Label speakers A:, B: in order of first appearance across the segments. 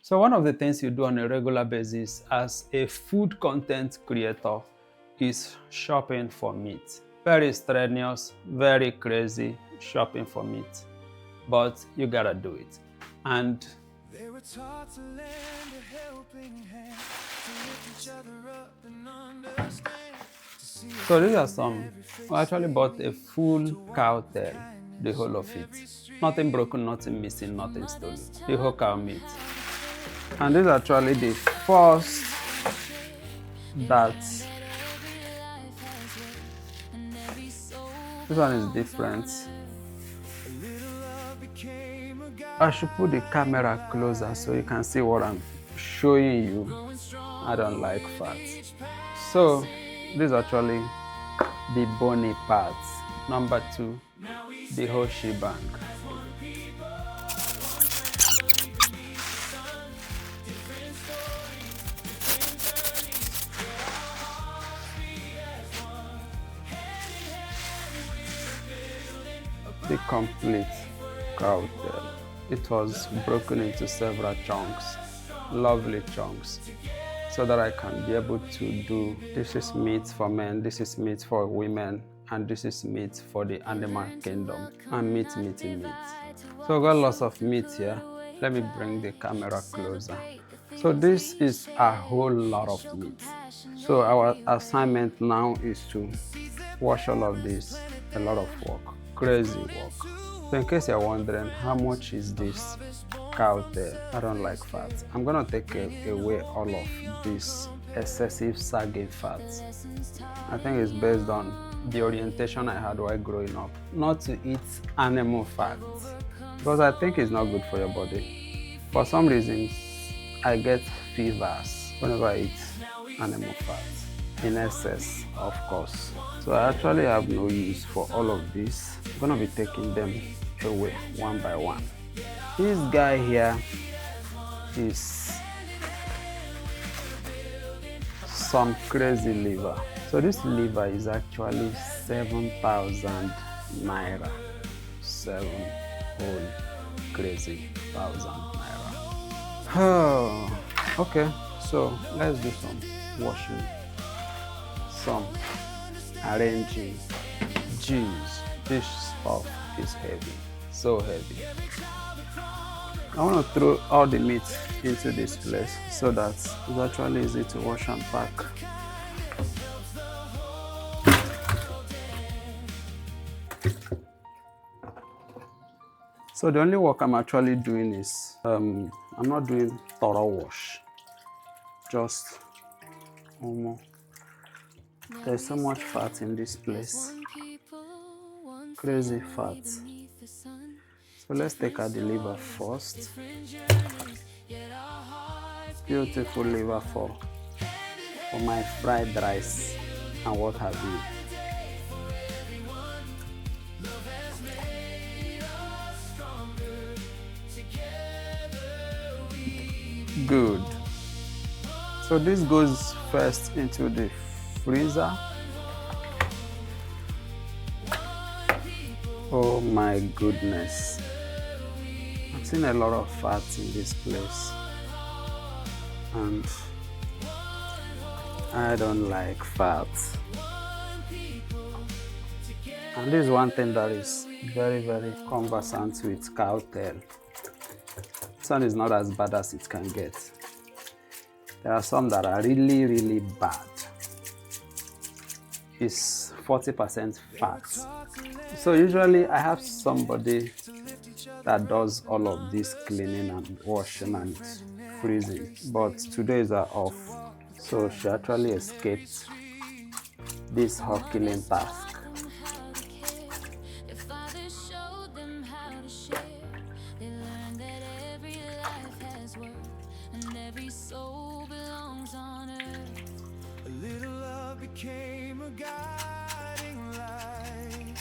A: So one of the things you do on a regular basis as a food content creator is shopping for meat. Very strenuous, very crazy shopping for meat, but you gotta do it. And they were taught to lend a helping hand, to lift each other up and understand. So these are some. I actually bought a full cow tail, the whole of it. Nothing broken, nothing missing, nothing stolen. The whole cow meat. And this is actually the first that this one is different. I should put the camera closer so you can see what I'm showing you. I don't like fat. So this is actually the bony parts. Number 2, the whole shebang. The complete cow tail. It was broken into several chunks, lovely chunks, so that I can be able to do, this is meat for men, this is meat for women, and this is meat for the animal kingdom, and meat. So I got lots of meat here. Let me bring the camera closer. So this is a whole lot of meat. So our assignment now is to wash all of this. A lot of work, crazy work. So in case you're wondering how much is this cow tail, I don't like fat. I'm gonna take away all of this excessive sagging fat. I think it's based on the orientation I had while growing up, not to eat animal fat, because I think it's not good for your body. For some reasons, I get fevers whenever I eat animal fat, in excess, of course. So I actually have no use for all of this. I'm gonna be taking them away one by one. This guy here is some crazy liver. So this liver is actually 7,000 naira. 7 whole crazy thousand naira. Oh, okay, so let's do some washing, some arranging. Jeez, this stuff is heavy, so heavy. I want to throw all the meat into this place so that it's actually easy to wash and pack. So the only work I'm actually doing is, I'm not doing thorough wash, just almost. There's so much fat in this place, crazy fat. So let's take out the liver first. Beautiful liver for my fried rice and what have you. Good. So this goes first into the freezer. Oh my goodness. I've seen a lot of fat in this place, and I don't like fat. And this is one thing that is very, very conversant with cow tail. This one is not as bad as it can get. There are some that are really, really bad. It's 40% fat. So usually I have somebody that does all of this cleaning and washing and freezing, but today's are off. So she actually escaped this Herculean task. Became a guiding light,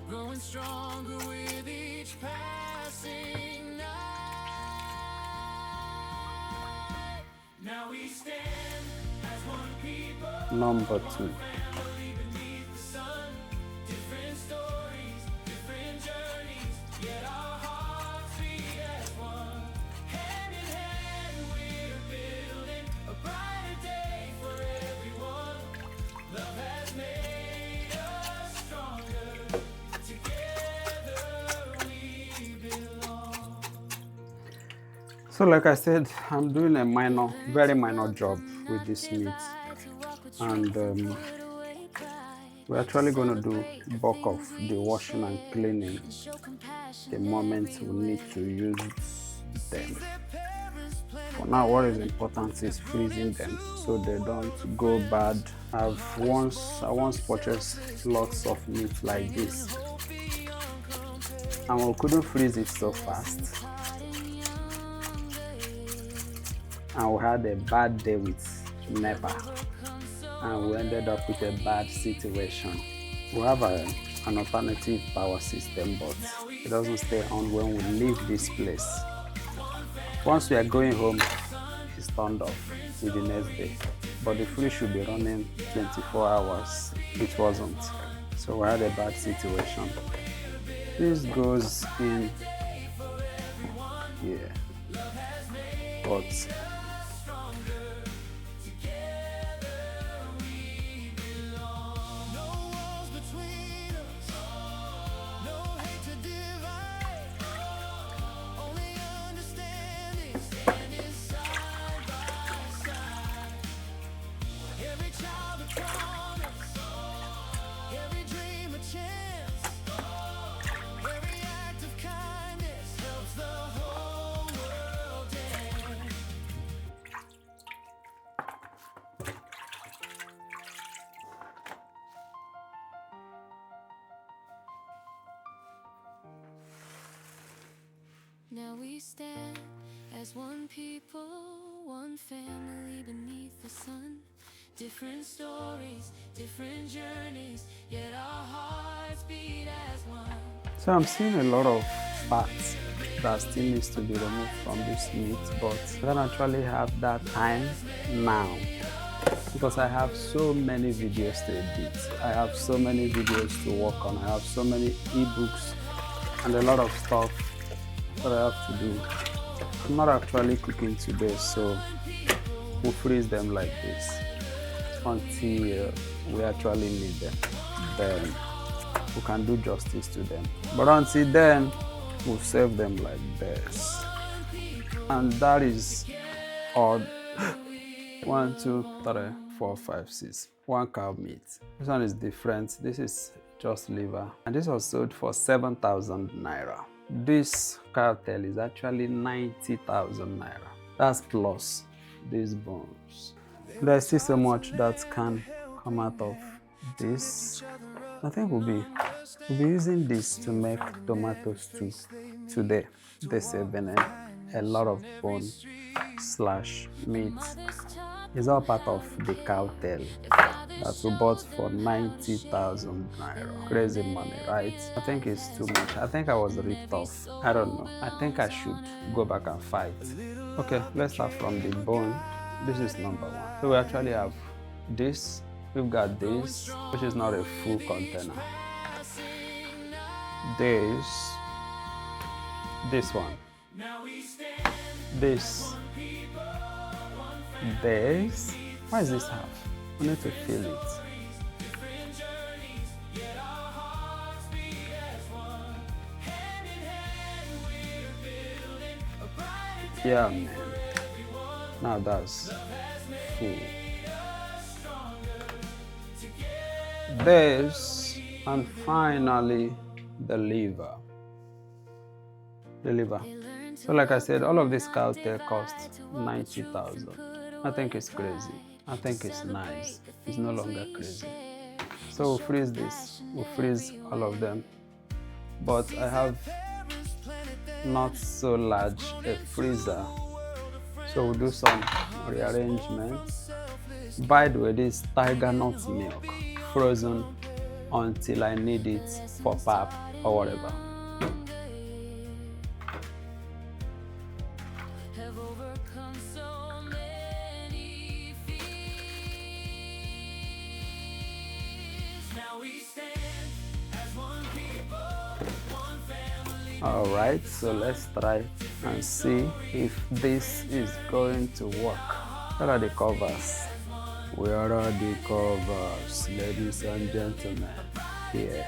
A: growing stronger with each passing night. Now we stand as one people. Number 2. Different stories, different journeys, yet our hearts beat as one. So like I said, I'm doing a minor, very minor job with this meat, and we're actually going to do bulk of the washing and cleaning the moment we need to use them. For now, what is important is freezing them so they don't go bad. I once purchased lots of meat like this, and we couldn't freeze it so fast, and we had a bad day with NEPA, and we ended up with a bad situation. We have an alternative power system, but it doesn't stay on when we leave this place. Once we are going home, it's turned off with the next day, but the fridge should be running 24 hours. It wasn't, so we had a bad situation. This goes in here, but
B: now we stand as one people, one family beneath the sun. Different stories, different journeys, yet our hearts beat as one.
A: so I'm seeing a lot of fat that still needs to be removed from this meat, but I don't actually have that time now because I have so many videos to edit. I have so many videos to work on. I have so many ebooks and a lot of stuff that I have to do. I'm not actually cooking today, so we'll freeze them like this until we actually need them. Then we can do justice to them. But until then, we'll save them like this. And that is odd. 1, 2, 3, 4, 5, 6. One cow meat. This one is different. This is just liver. And this was sold for 7,000 naira. This cow tail is actually 90,000 naira. That's plus these bones. There's still so much that can come out of this. I think we'll be using this to make tomato stew today. They're saving a lot of bone / meat. It's all part of the cow tail that we bought for 90,000 naira. Crazy money, right? I think it's too much. I think I was ripped off. I don't know. I think I should go back and fight. Okay, let's start from the bone. This is number 1. So we actually have this. We've got this, which is not a full container. This one. This. Why is this half? I need to feel it. Yeah, man. Now that's full. This, and finally the liver. So like I said, all of this cow tail cost 90,000. I think it's crazy. I think it's nice. It's no longer crazy. So we'll freeze this. We'll freeze all of them. But I have not so large a freezer. So we'll do some rearrangements. By the way, this tiger nut milk, frozen until I need it for pap or whatever. Alright, so let's try and see if this is going to work. Where are the covers? Where are the covers, ladies and gentlemen? Here.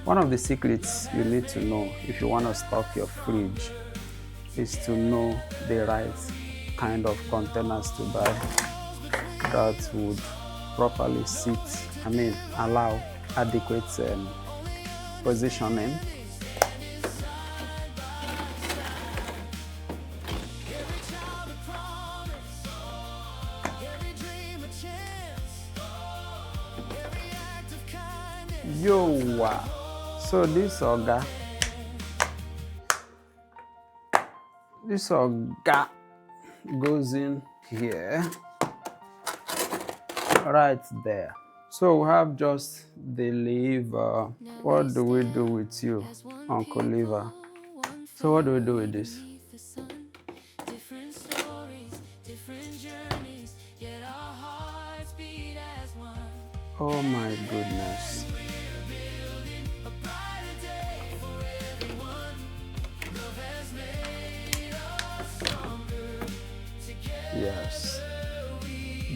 A: One of the secrets you need to know if you want to stock your fridge is to know the right kind of containers to buy that would properly allow adequate positioning. Yo, so this oga goes in here, right there. So we have just the lever. What do we do with you, Uncle Lever? So what do we do with this?
B: Different stories, different journeys, yet our hearts beat as one.
A: Oh my goodness.
B: A brighter day for everyone. Love has made us stronger. Together
A: Yes.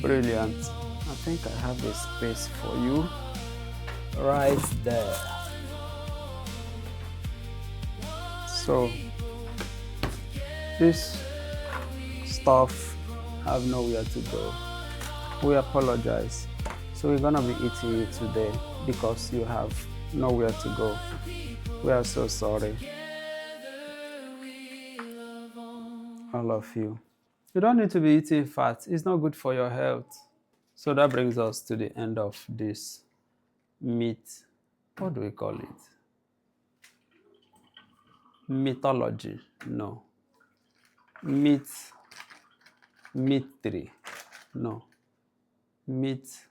A: Brilliant. I think I have a space for you right there. So this stuff have nowhere to go. We apologize. So we're gonna be eating it today because you have nowhere to go. We are so sorry. All of you. You don't need to be eating fat. It's not good for your health. So that brings us to the end of this meat. What do we call it? Mythology. No. Mystery. No. Mystery.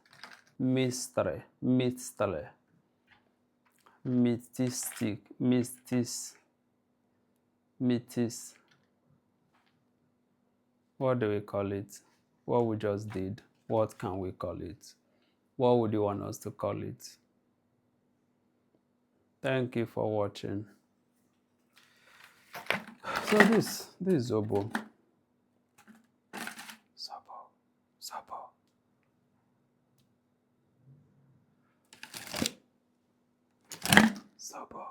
A: Mythis. What do we call it? What we just did. What can we call it? What would you want us to call it? Thank you for watching. So this is Zobo. Zobo.